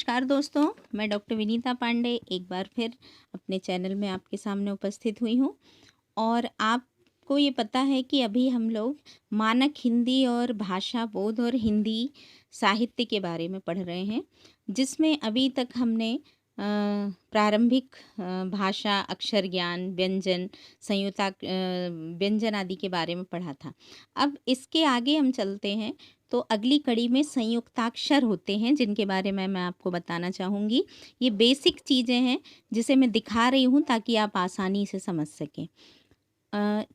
नमस्कार दोस्तों, मैं डॉक्टर विनीता पांडे एक बार फिर अपने चैनल में आपके सामने उपस्थित हुई हूँ। और आपको ये पता है कि अभी हम लोग मानक हिंदी और भाषा बोध और हिंदी साहित्य के बारे में पढ़ रहे हैं, जिसमें अभी तक हमने प्रारंभिक भाषा, अक्षर ज्ञान, व्यंजन, व्यंजन आदि के बारे में पढ़ा था। अब इसके आगे हम चलते हैं तो अगली कड़ी में संयुक्ताक्षर होते हैं, जिनके बारे में मैं आपको बताना चाहूँगी। ये बेसिक चीज़ें हैं जिसे मैं दिखा रही हूँ ताकि आप आसानी से समझ सकें।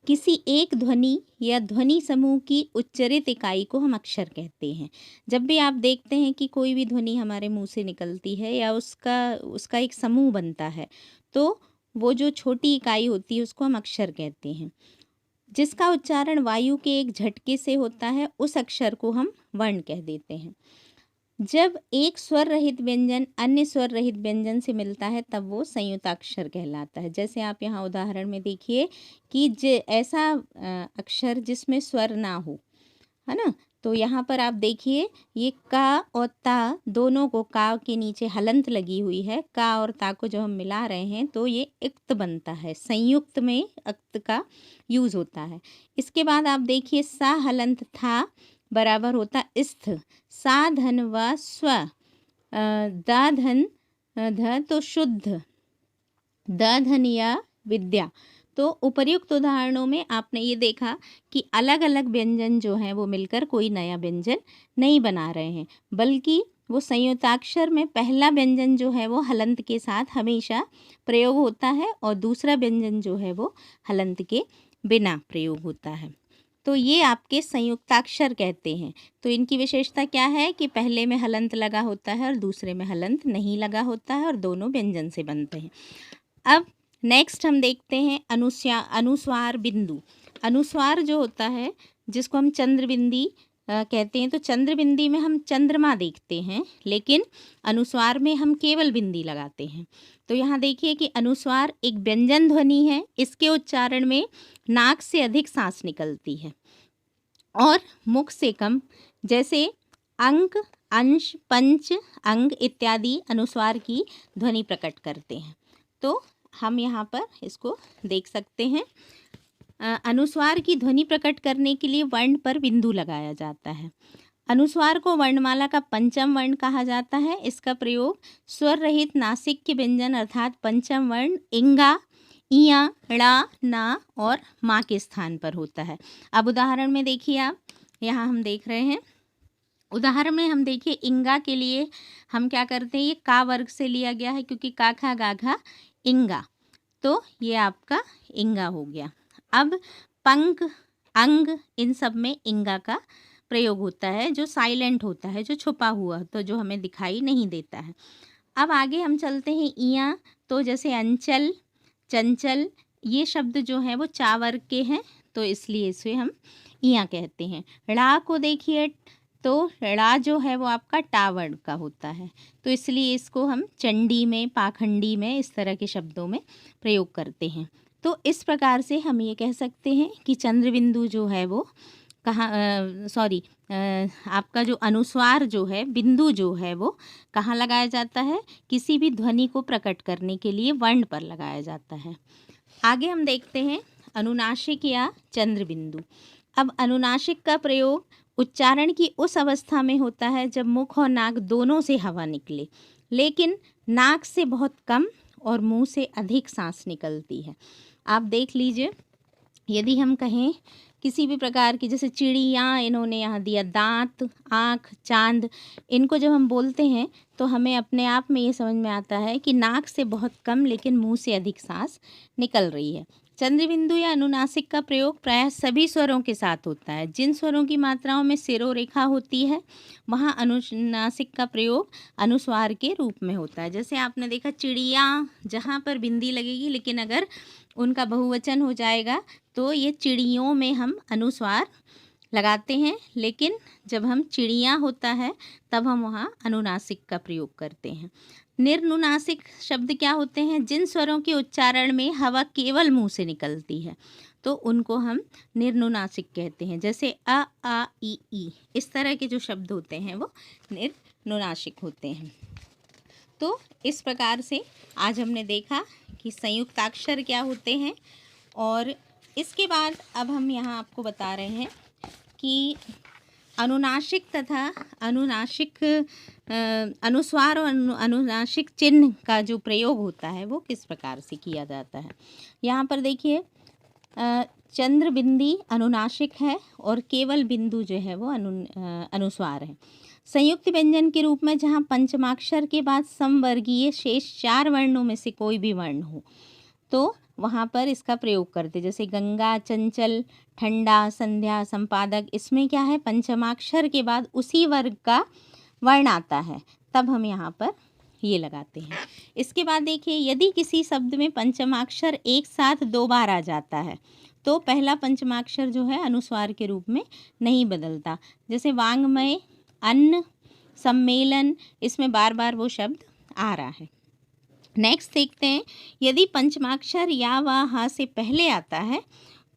किसी एक ध्वनि या ध्वनि समूह की उच्चरित इकाई को हम अक्षर कहते हैं। जब भी आप देखते हैं कि कोई भी ध्वनि हमारे मुंह से निकलती है या उसका उसका एक समूह बनता है, तो वो जो छोटी इकाई होती है उसको हम अक्षर कहते हैं। जिसका उच्चारण वायु के एक झटके से होता है, उस अक्षर को हम वर्ण कह देते हैं। जब एक स्वर रहित व्यंजन अन्य स्वर रहित व्यंजन से मिलता है, तब वो संयुक्ताक्षर कहलाता है। जैसे आप यहाँ उदाहरण में देखिए कि ऐसा अक्षर जिसमें स्वर ना हो, है ना। तो यहाँ पर आप देखिए, ये का और ता दोनों को, का के नीचे हलंत लगी हुई है, का और ता को जब हम मिला रहे हैं तो ये इक्त बनता है। संयुक्त में अक्त का यूज होता है। इसके बाद आप देखिए, सा हलंत था बराबर होता स्थ, सा धन व स्व, दा धन ध तो शुद्ध, द धन या विद्या। तो उपर्युक्त उदाहरणों में आपने ये देखा कि अलग अलग व्यंजन जो हैं वो मिलकर कोई नया व्यंजन नहीं बना रहे हैं, बल्कि वो संयुक्ताक्षर में पहला व्यंजन जो है वो हलंत के साथ हमेशा प्रयोग होता है और दूसरा व्यंजन जो है वो हलंत के बिना प्रयोग होता है। तो ये आपके संयुक्ताक्षर कहते हैं। तो इनकी विशेषता क्या है कि पहले में हलंत लगा होता है और दूसरे में हलंत नहीं लगा होता है और दोनों व्यंजन से बनते हैं। अब नेक्स्ट हम देखते हैं अनुस्वार बिंदु। अनुस्वार जो होता है, जिसको हम चंद्रबिंदी कहते हैं, तो चंद्रबिंदी में हम चंद्रमा देखते हैं, लेकिन अनुस्वार में हम केवल बिंदी लगाते हैं। तो यहाँ देखिए कि अनुस्वार एक व्यंजन ध्वनि है। इसके उच्चारण में नाक से अधिक सांस निकलती है और मुख से कम। जैसे अंक, अंश, पंच, अंग इत्यादि अनुस्वार की ध्वनि प्रकट करते हैं। तो हम यहाँ पर इसको देख सकते हैं। अनुस्वार की ध्वनि प्रकट करने के लिए वर्ण पर बिंदु लगाया जाता है। अनुस्वार को वर्णमाला का पंचम वर्ण कहा जाता है। इसका प्रयोग स्वर रहित नासिक के व्यंजन अर्थात पंचम वर्ण इंगा, इया, ड़ा, ना और माँ के स्थान पर होता है। अब उदाहरण में देखिए, आप यहाँ हम देख रहे हैं, उदाहरण में हम देखिए इंगा के लिए हम क्या करते हैं, ये का वर्ग से लिया गया है क्योंकि का खा गा घा इंगा, तो ये आपका इंगा हो गया। अब पंख, अंग, इन सब में इंगा का प्रयोग होता है, जो साइलेंट होता है, जो छुपा हुआ, तो जो हमें दिखाई नहीं देता है। अब आगे हम चलते हैं इया। तो जैसे अंचल, चंचल, ये शब्द जो है वो चा वर्ग के हैं, तो इसलिए इसे हम इया कहते हैं। ड़ा को देखिए, तो ड़ा जो है वो आपका टा वर्ण का होता है, तो इसलिए इसको हम चंडी में, पाखंडी में, इस तरह के शब्दों में प्रयोग करते हैं। तो इस प्रकार से हम ये कह सकते हैं कि चंद्रबिंदु जो है वो आपका जो अनुस्वार जो है, बिंदु जो है वो कहाँ लगाया जाता है, किसी भी ध्वनि को प्रकट करने के लिए वर्ण पर लगाया जाता है। आगे हम देखते हैं अनुनासिक या चंद्रबिंदु। अब अनुनासिक का प्रयोग उच्चारण की उस अवस्था में होता है जब मुख और नाक दोनों से हवा निकले, लेकिन नाक से बहुत कम और मुंह से अधिक सांस निकलती है। आप देख लीजिए, यदि हम कहें किसी भी प्रकार की, जैसे चिड़िया इन्होंने यहाँ दिया, दांत, आँख, चांद, इनको जब हम बोलते हैं तो हमें अपने आप में ये समझ में आता है कि नाक से बहुत कम लेकिन मुंह से अधिक सांस निकल रही है। चंद्रबिंदु या अनुनासिक का प्रयोग प्रायः सभी स्वरों के साथ होता है। जिन स्वरों की मात्राओं में सिरोरेखा होती है, वहाँ अनुनासिक का प्रयोग अनुस्वार के रूप में होता है। जैसे आपने देखा चिड़िया, जहाँ पर बिंदी लगेगी, लेकिन अगर उनका बहुवचन हो जाएगा तो ये चिड़ियों में हम अनुस्वार लगाते हैं, लेकिन जब हम चिड़िया होता है तब हम वहाँ अनुनासिक का प्रयोग करते हैं। निर्नुनासिक शब्द क्या होते हैं, जिन स्वरों के उच्चारण में हवा केवल मुंह से निकलती है, तो उनको हम निर्नुनासिक कहते हैं। जैसे अ, आ, ई, इस तरह के जो शब्द होते हैं वो निर्नुनासिक होते हैं। तो इस प्रकार से आज हमने देखा कि संयुक्ताक्षर क्या होते हैं, और इसके बाद अब हम यहाँ आपको बता रहे हैं कि अनुनासिक तथा अनुनासिक अनुस्वार और अनुनासिक चिन्ह का जो प्रयोग होता है वो किस प्रकार से किया जाता है। यहाँ पर देखिए चंद्र बिंदी अनुनासिक है और केवल बिंदु जो है वो अनुस्वार है। संयुक्त व्यंजन के रूप में जहाँ पंचमाक्षर के बाद समवर्गीय शेष 4 वर्णों में से कोई भी वर्ण हो तो वहाँ पर इसका प्रयोग करते, जैसे गंगा, चंचल, ठंडा, संध्या, संपादक, इसमें क्या है पंचमाक्षर के बाद उसी वर्ग का वर्ण आता है, तब हम यहाँ पर ये लगाते हैं। इसके बाद देखिए यदि किसी शब्द में पंचमाक्षर एक साथ 2 बार आ जाता है तो पहला पंचमाक्षर जो है अनुस्वार के रूप में नहीं बदलता, जैसे वांग्मय, अन्न, सम्मेलन, इसमें बार बार वो शब्द आ रहा है। नेक्स्ट देखते हैं, यदि पंचमाक्षर या व हा से पहले आता है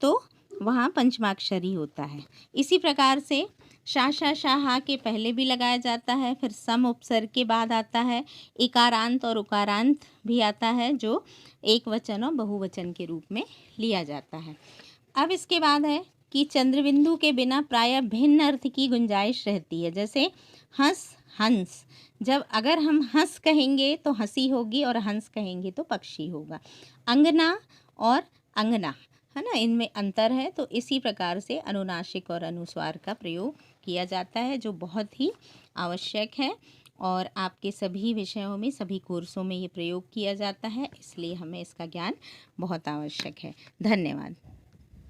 तो वहाँ पंचमाक्षर ही होता है। इसी प्रकार से शा शा शा हा के पहले भी लगाया जाता है, फिर सम उपसर्ग के बाद आता है, इकारांत और उकारांत भी आता है जो एक वचन और बहुवचन के रूप में लिया जाता है। अब इसके बाद है कि चंद्रबिंदु के बिना प्रायः भिन्न अर्थ की गुंजाइश रहती है, जैसे हंस, हंस, जब अगर हम हंस कहेंगे तो हंसी होगी और हंस कहेंगे तो पक्षी होगा। अंगना और अंगना, है ना, इनमें अंतर है। तो इसी प्रकार से अनुनासिक और अनुस्वार का प्रयोग किया जाता है जो बहुत ही आवश्यक है और आपके सभी विषयों में, सभी कोर्सों में ये प्रयोग किया जाता है, इसलिए हमें इसका ज्ञान बहुत आवश्यक है। धन्यवाद।